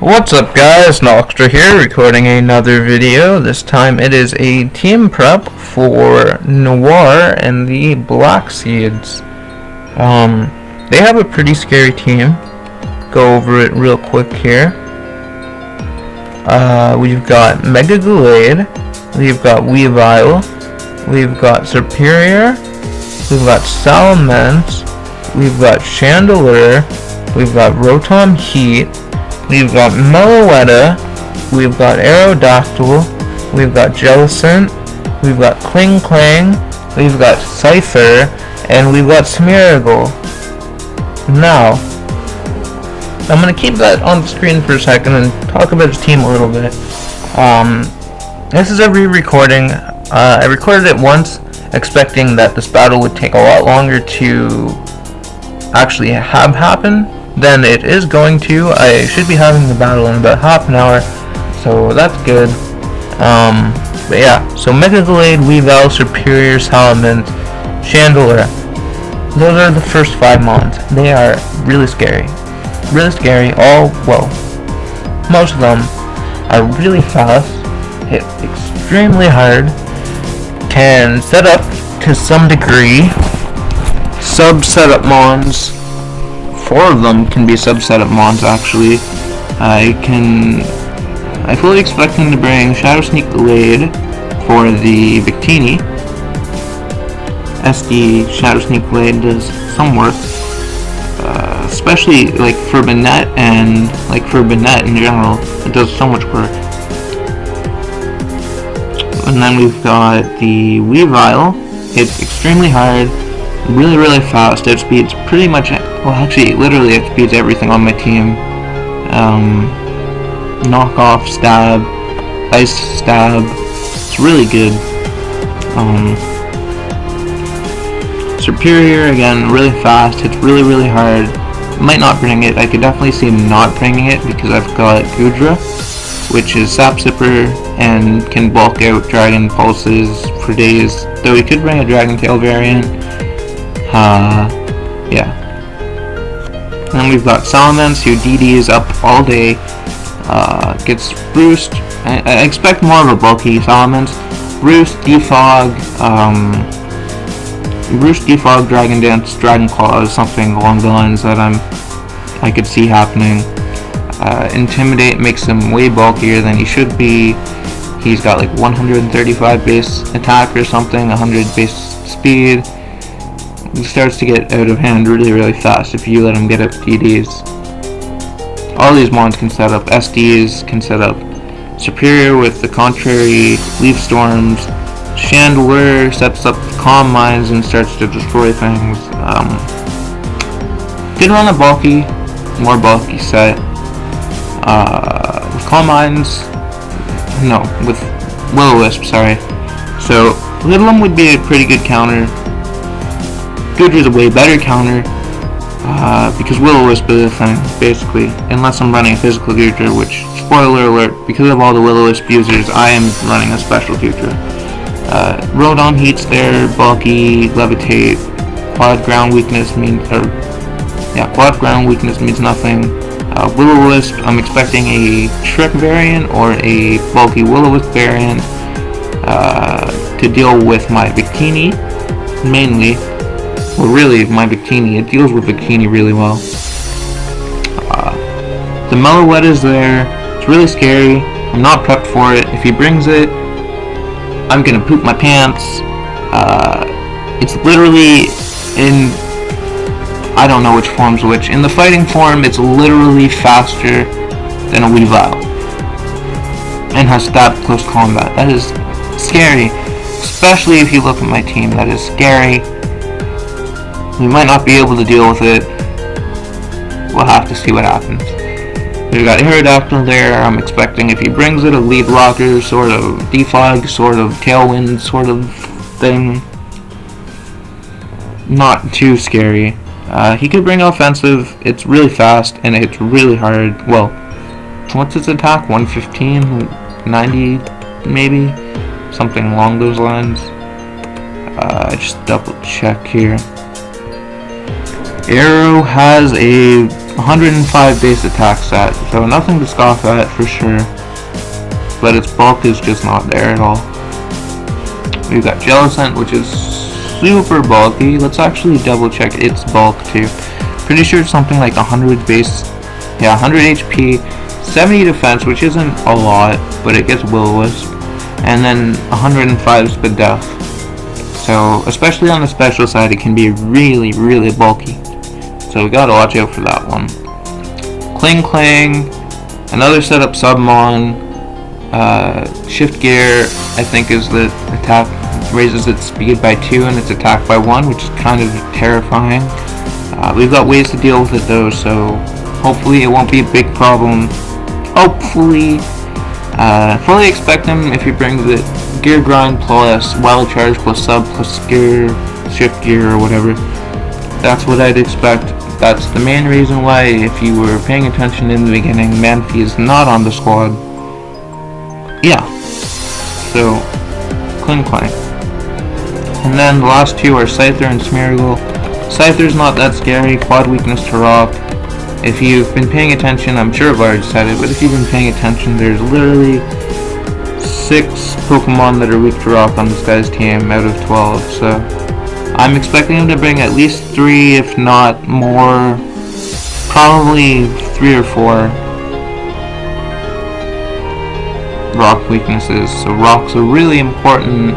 What's up guys, Knoxtra here, recording another video. This time it is a team prep for Noir and the Black Seeds. They have a pretty scary team. Go over it real quick here. We've got Mega Glade, we've got Weavile, we've got Superior, we've got Salamence, we've got Chandelier, we've got Rotom Heat, we've got Meloetta, we've got Aerodactyl, we've got Jellicent, we've got Kling Klang, we've got Cypher, and we've got Smeargle. Now, I'm going to keep that on the screen for a second and talk about his team a little bit. This is a re-recording. I recorded it once, expecting that this battle would take a lot longer to actually have happen than it is going to. I should be having the battle in about half an hour, so that's good. But yeah, so Mega Glade, Weavile, Superior, Salamence, Chandelier. Those are the first 5 mons. They are really scary. Really scary. Most of them are really fast, hit extremely hard, can set up to some degree, sub-setup mons. 4 of them can be sub-setup mons actually. I fully expect him to bring Shadow Sneak Glade for the Victini. SD Shadow Sneak Glade does some work, especially like for Banette and for Banette in general. It does so much work. And then we've got the Weavile. Hits extremely hard, really fast. Outspeeds pretty much, well actually literally outspeeds everything on my team. Knockoff, stab, ice stab. It's really good. Superior, again, really fast, hits really hard. Might not bring it. I could definitely see him not bringing it because I've got Goodra, which is Sap Sipper and can bulk out Dragon Pulses for days, though he could bring a Dragon Tail variant. Yeah. And then we've got Salamence, who DDs up all day, gets Roost. I expect more of a bulky Salamence. Roost, Defog, Dragon Dance, Dragon Claws, something along the lines that I could see happening. Intimidate makes him way bulkier than he should be. He's got like 135 base attack or something, 100 base speed. He starts to get out of hand really fast if you let him get up DDs. All these mons can set up SDs, can set up Superior with the contrary Leaf Storms. Chandelier sets up Calm Minds and starts to destroy things. Did run a more bulky set. With Calm Minds, no, with Will-O-Wisp, sorry. So Littlum would be a pretty good counter. Goodra's a way better counter, because Will-O-Wisp is a thing, basically, unless I'm running a physical Goodra, which, spoiler alert, because of all the Will-O-Wisp users, I am running a special Goodra. Rotom Heat's there, bulky, levitate, quad ground weakness means nothing. Will-O-Wisp, I'm expecting a Shrek variant or a bulky Will-O-Wisp variant to deal with my Victini, mainly. Well, really, my Victini. It deals with Victini really well. The Meloetta's there. It's really scary. I'm not prepped for it. If he brings it, I'm gonna poop my pants. It's literally in... I don't know which form's which. In the fighting form, it's literally faster than a Weavile. And has stab close combat. That is scary. Especially if you look at my team. That is scary. We might not be able to deal with it. We'll have to see what happens. We've got Aerodactyl there. I'm expecting if he brings it, a lead rocker, sort of defog, sort of tailwind, sort of thing. Not too scary. He could bring offensive. It's really fast and it's really hard. Well, what's his attack? 115, 90, maybe, something along those lines. Just double check here. Arrow has a 105 base attack stat, so nothing to scoff at for sure. But its bulk is just not there at all. We've got Jellicent, which is super bulky. Let's actually double check its bulk too. Pretty sure it's something like 100 base, yeah, 100 HP, 70 defense, which isn't a lot, but it gets Will-O-Wisp, and then 105 speed death. So, especially on the special side, it can be really, really bulky. So we gotta watch out for that one. Kling, another setup submon. Shift gear, I think, is the attack, raises its speed by 2 and its attack by 1, which is kind of terrifying. We've got ways to deal with it though, so hopefully it won't be a big problem. Hopefully. Fully expect him if he brings it gear grind plus wild charge plus sub plus gear, shift gear or whatever. That's what I'd expect. That's the main reason why, if you were paying attention in the beginning, Manphy is not on the squad. Yeah. So, Kling. And then the last two are Scyther and Smeargle. Scyther's not that scary, quad weakness to rock. If you've been paying attention, I'm sure I've already said it, but if you've been paying attention, there's literally 6 Pokemon that are weak to rock on this guy's team out of 12, so I'm expecting him to bring at least 3, if not more, probably 3 or 4 rock weaknesses. So rock's a really important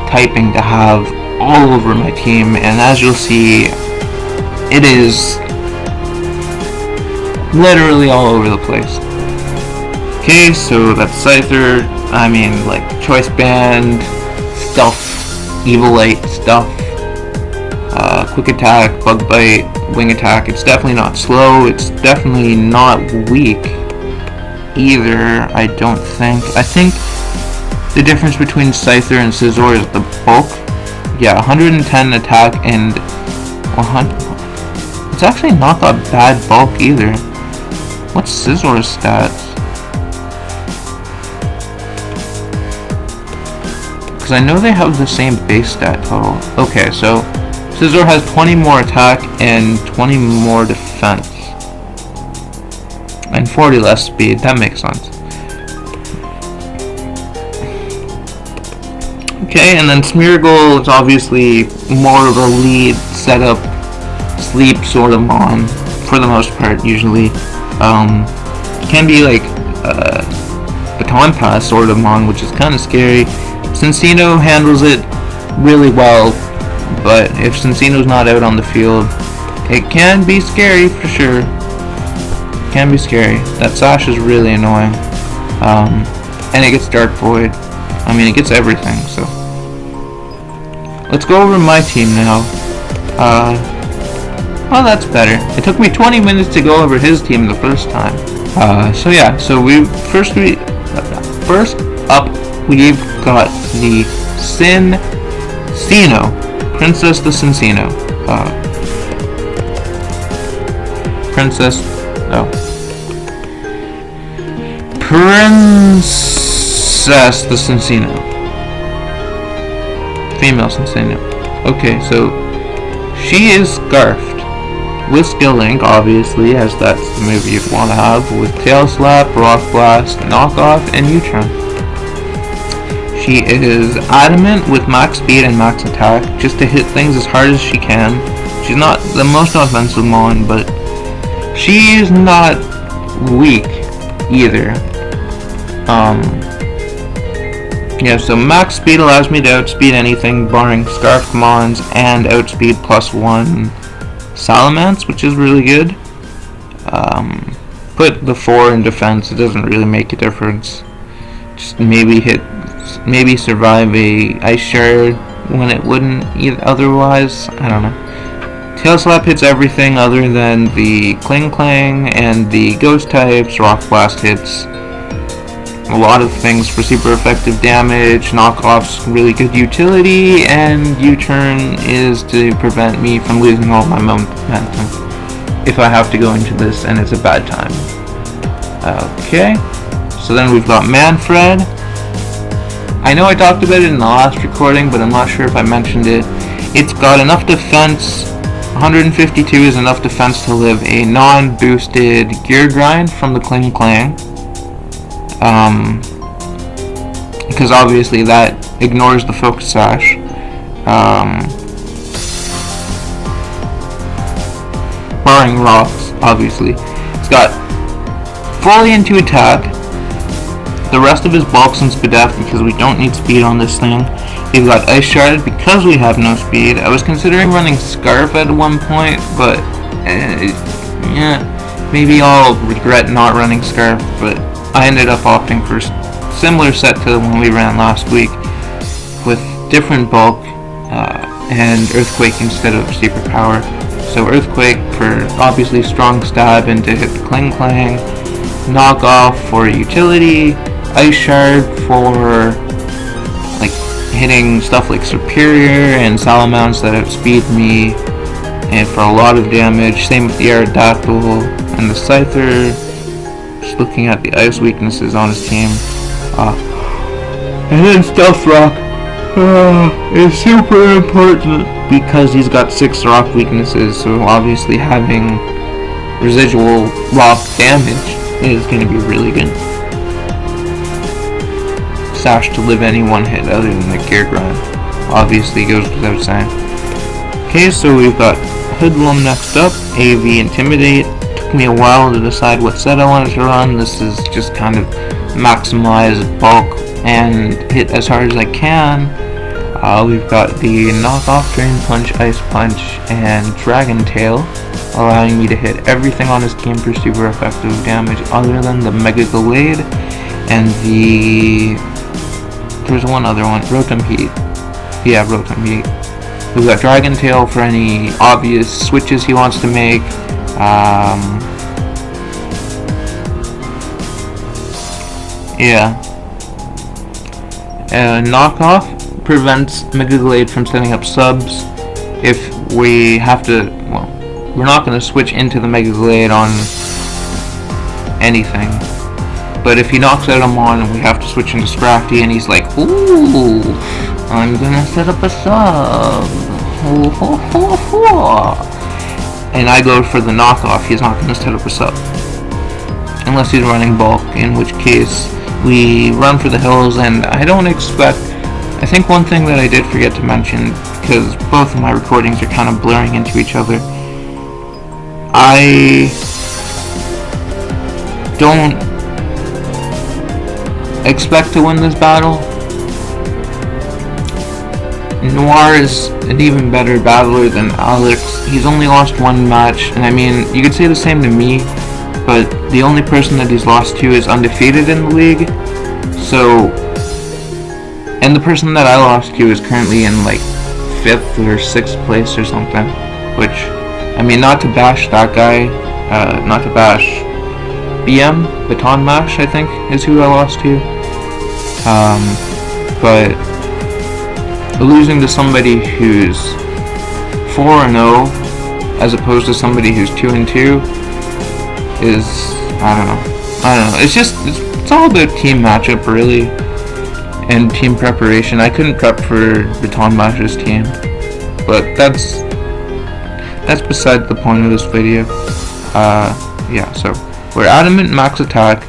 typing to have all over my team, and as you'll see, it is literally all over the place. Okay, so that's Scyther. I mean, like, Choice Band, Stuff, Evilite, Stuff, Quick Attack, Bug Bite, Wing Attack. It's definitely not slow. It's definitely not weak either, I don't think. I think the difference between Scyther and Scizor is the bulk. Yeah, 110 attack and 100. It's actually not that bad bulk either. What's Scizor's stats? Because I know they have the same base stat total. Okay, so Scizor has 20 more attack and 20 more defense. And 40 less speed. That makes sense. Okay, and then Smeargle is obviously more of a lead setup, sleep sort of mon, for the most part, usually. Can be like baton pass sort of mon, which is kind of scary. Cincino handles it really well, but if Cincino's not out on the field, it can be scary for sure. It can be scary. That Sash is really annoying. And it gets Dark Void. I mean, it gets everything, so. Let's go over my team now. Well, that's better. It took me 20 minutes to go over his team the first time. So yeah, so first up, we've got the Cincino. Princess the Cincino. Princess the Cincino. Female Cincino. Okay, so she is scarfed with Skill Link, obviously, as that's the move you'd want to have, with Tail Slap, Rock Blast, Knockoff, and U-Turn. She is adamant with max speed and max attack, just to hit things as hard as she can. She's not the most offensive mon, but she's not weak either. Yeah, so max speed allows me to outspeed anything barring Scarfed Mons and outspeed +1 Salamence, which is really good. Put the 4 in defense, it doesn't really make a difference. Just maybe survive a Ice Shard when it wouldn't otherwise. I don't know. Tail Slap hits everything other than the Kling, and the Ghost types. Rock Blast hits a lot of things for super effective damage. Knockoff's really good utility, and U-Turn is to prevent me from losing all my momentum if I have to go into this and it's a bad time. Okay, so then we've got Manfred. I know I talked about it in the last recording, but I'm not sure if I mentioned it. It's got enough defense, 152 is enough defense to live a non-boosted gear grind from the Kling Klang. Because obviously that ignores the focus sash. Barring rocks, obviously. It's got fully into attack. The rest of his bulks and Spadef because we don't need speed on this thing. We've got Ice Shard because we have no speed. I was considering running Scarf at one point, but yeah, maybe I'll regret not running Scarf, but I ended up opting for similar set to the one we ran last week with different bulk and Earthquake instead of Super Power. So Earthquake for obviously strong stab and to hit the Kling Klang, Knock Off for utility, Ice Shard for like hitting stuff like Superior and Salamence that outspeed me and for a lot of damage. Same with the Aerodactyl and the Scyther. Just looking at the ice weaknesses on his team. And then Stealth Rock is super important because he's got 6 rock weaknesses, so obviously having residual rock damage is going to be really good. Sash to live any one hit other than the gear grind obviously goes without saying. Okay, so we've got Hoodlum next up, AV Intimidate. Took me a while to decide what set I wanted to run. This is just kind of maximize bulk and hit as hard as I can. We've got the Knock Off, Drain Punch, Ice Punch, and Dragon Tail, allowing me to hit everything on his team for super effective damage other than the Mega Gallade and the... there's one other one, Rotom Heat. Yeah, Rotom Heat. We've got Dragon Tail for any obvious switches he wants to make. Yeah. Knock Off prevents Mega Gallade from setting up subs if we have to, well, we're not going to switch into the Mega Gallade on anything. But if he knocks out a Mon and we have to switch into Scrafty and he's like, ooh, I'm going to set up a sub. And I go for the knockoff, he's not going to set up a sub. Unless he's running bulk, in which case we run for the hills, and I don't expect... I think one thing that I did forget to mention, because both of my recordings are kind of blurring into each other, I don't expect to win this battle. Noir is an even better battler than Alex. He's only lost one match, and I mean, you could say the same to me, but the only person that he's lost to is undefeated in the league. So, and the person that I lost to is currently in like 5th or 6th place or something, which, I mean, not to bash that guy, not to bash BM, Baton Mash, I think, is who I lost to, but losing to somebody who's 4-0 as opposed to somebody who's 2-2 is, I don't know, it's all about team matchup really, and team preparation. I couldn't prep for Baton Mash's team, but that's beside the point of this video. Yeah, so we're Adamant max attack.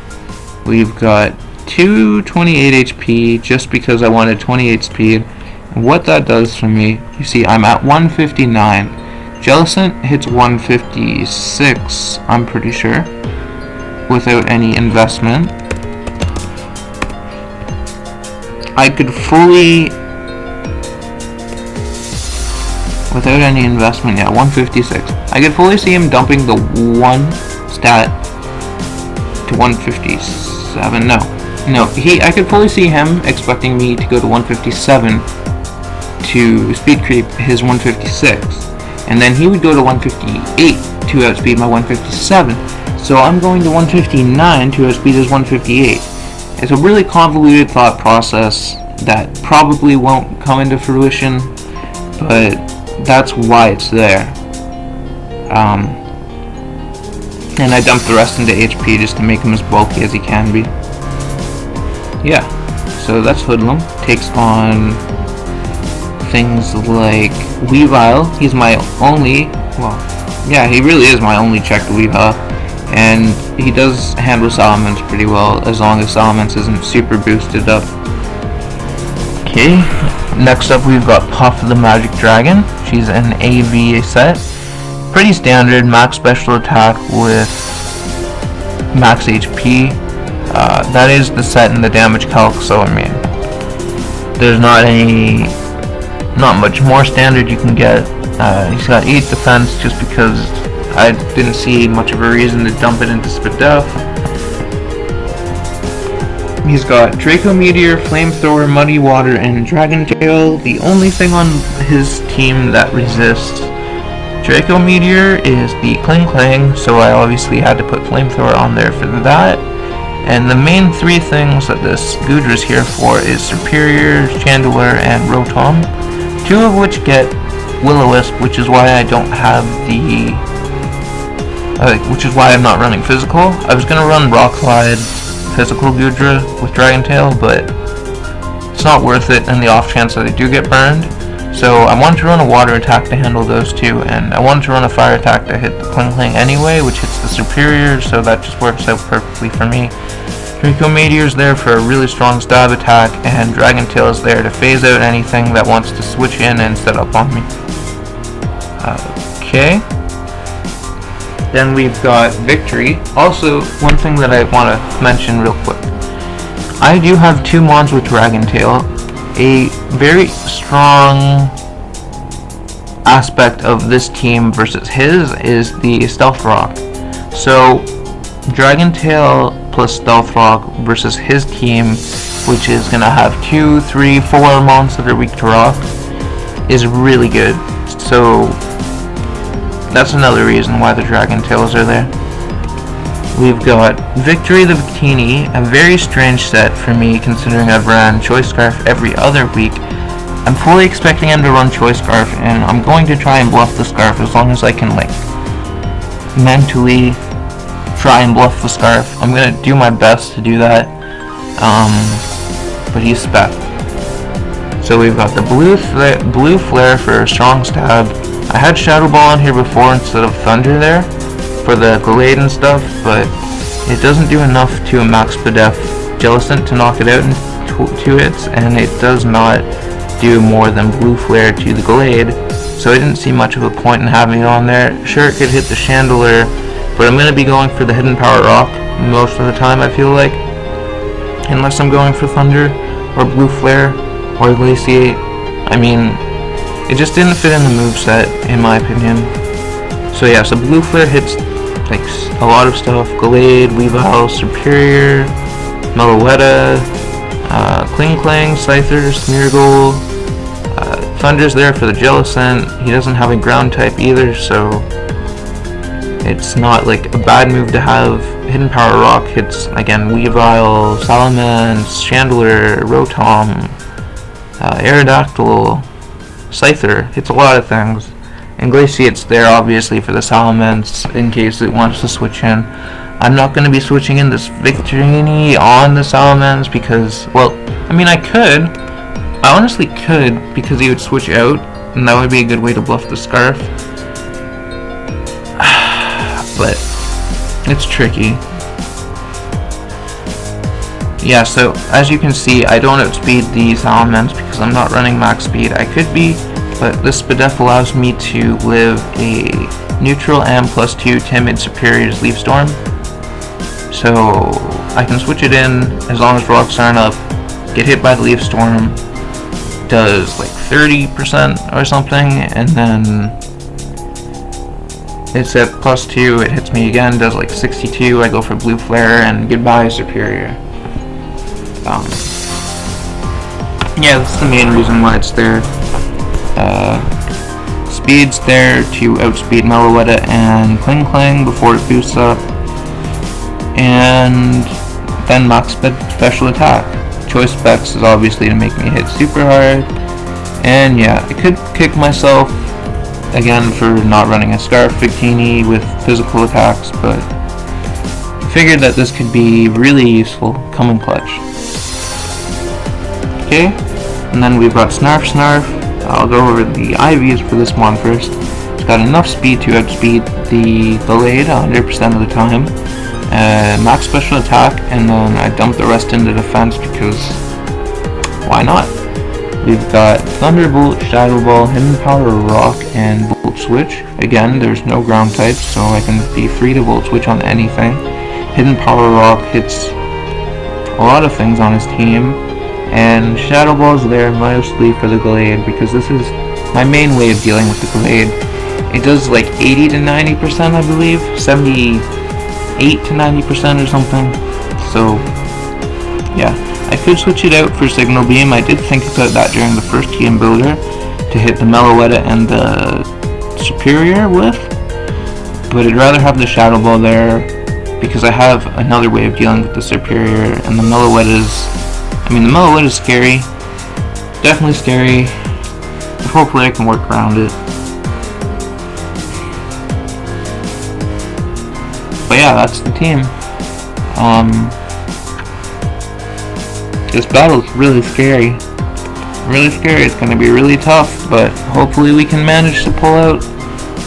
We've got 228 HP just because I wanted 28 speed. And what that does for me, you see I'm at 159. Jellicent hits 156, I'm pretty sure, without any investment. I could fully, without any investment, yeah, 156. I could fully see him dumping the 1 stat to 157. No, I could fully see him expecting me to go to 157 to speed creep his 156, and then he would go to 158 to outspeed my 157. So I'm going to 159 to outspeed his 158. It's a really convoluted thought process that probably won't come into fruition, but that's why it's there. And I dumped the rest into HP just to make him as bulky as he can be. Yeah, so that's Hoodlum. Takes on things like Weavile. He's my only well, yeah, he really is my only checked Weavile, and he does handle Salamence pretty well, as long as Salamence isn't super boosted up. Okay, next up we've got Puff the Magic Dragon. She's an AV set. Pretty standard, max special attack with max HP. That is the set in the damage calc, so I mean, there's not much more standard you can get. He's got 8 defense just because I didn't see much of a reason to dump it into Spadef. He's got Draco Meteor, Flamethrower, Muddy Water, and Dragon Tail. The only thing on his team that resists Draco Meteor is the Cling Clang, so I obviously had to put Flamethrower on there for that. And the main 3 things that this Goodra is here for is Superior, Chandelure, and Rotom, 2 of which get Will-O-Wisp, which is why I don't have the... which is why I'm not running Physical. I was going to run Rock Slide Physical Goodra with Dragon Tail, but it's not worth it in the off chance that I do get burned. So I wanted to run a Water attack to handle those 2, and I wanted to run a Fire attack to hit the Kling Kling anyway, which hits the Superior, so that just works out perfectly for me. Draco Meteor is there for a really strong stab attack, and Dragon Tail is there to phase out anything that wants to switch in and set up on me. Okay. Then we've got Victory. Also, one thing that I want to mention real quick. I do have 2 mons with Dragon Tail. A very strong aspect of this team versus his is the Stealth Rock. So, Dragon Tail plus Stealth Rock versus his team, which is going to have 2, 3, 4 mons that are weak to Rock, is really good. So, that's another reason why the Dragon Tails are there. We've got Victory the Victini, a very strange set for me considering I've ran Choice Scarf every other week. I'm fully expecting him to run Choice Scarf, and I'm going to try and bluff the Scarf as long as I can, like, mentally try and bluff the Scarf. I'm going to do my best to do that, but he's spec. So we've got the blue Flare for a strong stab. I had Shadow Ball on here before instead of Thunder there for the Glade and stuff, but it doesn't do enough to a max Spadef Jellicent to knock it out in 2 hits, and it does not do more than Blue Flare to the Glade, so I didn't see much of a point in having it on there. Sure, it could hit the Chandelure, but I'm going to be going for the Hidden Power Rock most of the time, I feel like, unless I'm going for Thunder or Blue Flare or Glaciate. I mean, it just didn't fit in the moveset, in my opinion. So yeah, so Blue Flare hits like a lot of stuff. Glade, Weavile, Superior, Meloetta, Kling Klang, Scyther, Smeargle. Thunder's there for the Jellicent. He doesn't have a ground type either, so it's not like a bad move to have. Hidden Power Rock hits, again, Weavile, Salamence, Chandelure, Rotom, Aerodactyl, Scyther, hits a lot of things. And Glaciate's there obviously for the Salamence in case it wants to switch in. I'm not going to be switching in this Victorini on the Salamence because, well, I mean I could. I honestly could because he would switch out and that would be a good way to bluff the Scarf. But it's tricky. Yeah, so as you can see, I don't outspeed the Salamence because I'm not running max speed. I could be, but this Spadef allows me to live a neutral and +2 timid Superior's Leaf Storm. So I can switch it in as long as rocks aren't up, get hit by the Leaf Storm, does like 30% or something, and then it's at +2, it hits me again, does like 62, I go for Blue Flare, and goodbye Superior. Yeah, that's the main reason why it's there. Speed's there to outspeed Meloetta and Kling Klang before it boosts up, and then max special attack. Choice specs is obviously to make me hit super hard, and yeah, I could kick myself again for not running a Scarf Victini with physical attacks, but figured that this could be really useful come in clutch. Okay, and then we've got Snarf. I'll go over the IVs for this one first. It's got enough speed to outspeed the Glade 100% of the time. Max special attack, and then I dump the rest into defense because why not? We've got Thunderbolt, Shadow Ball, Hidden Power Rock, and Volt Switch. Again, there's no ground types, so I can be free to Volt Switch on anything. Hidden Power Rock hits a lot of things on his team, and Shadow Ball's there mostly for the Glade because this is my main way of dealing with the Glade. It does like 80 to 90%, I believe, 78 to 90% or something. So yeah, I could switch it out for Signal Beam. I did think about that during the first TM Builder to hit the Meloetta and the Superior with, but I'd rather have the Shadow Ball there because I have another way of dealing with the Superior, and the Meloetta's, the Meloetta's scary, definitely scary, but hopefully I can work around it. But yeah, that's the team. This battle's really scary. Really scary. It's going to be really tough, but hopefully we can manage to pull out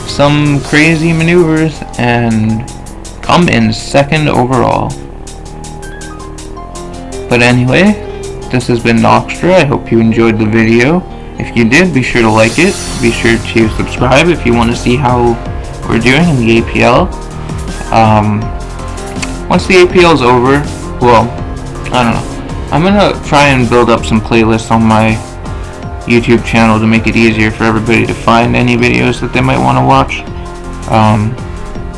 some crazy maneuvers and come in second overall. But anyway, this has been Knoxtra. I hope you enjoyed the video. If you did, be sure to like it. Be sure to subscribe if you want to see how we're doing in the APL. Once the APL is over, well, I don't know. I'm gonna try and build up some playlists on my YouTube channel to make it easier for everybody to find any videos that they might want to watch.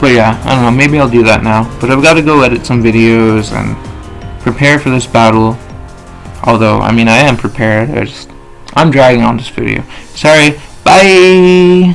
But yeah, I don't know, maybe I'll do that now. But I've got to go edit some videos and prepare for this battle. Although, I am prepared. I'm dragging on this video. Sorry. Bye!